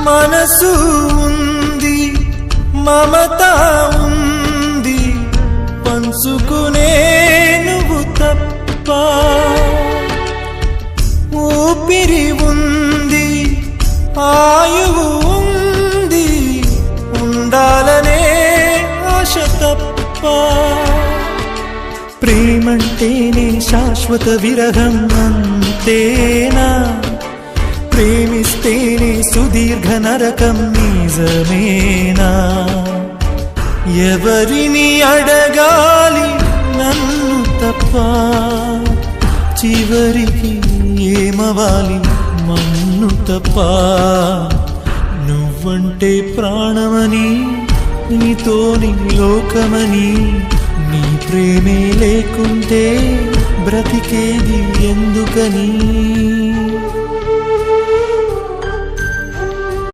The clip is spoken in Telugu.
మనసు ఉంది, మమత ఉంది, పంచుకునే నువ్వు తప్ప. ఊపిరి ఉంది, ఆయువు ఉంది, ఉండాలనే ఆశ తప్ప. ప్రేమంటేనే శాశ్వత విరహం అంతేనా? ప్రేమిస్తేనే సుదీర్ఘ నరకం నిజమేనా? ఎవరిని అడగాలి నన్ను తప్ప? చివరికి ఏమవాలి మన్ను తప్ప? నువ్వంటే ప్రాణమని, నీతోని లోకమని, నీ ప్రేమే లేకుంటే బ్రతికేది ఎందుకని?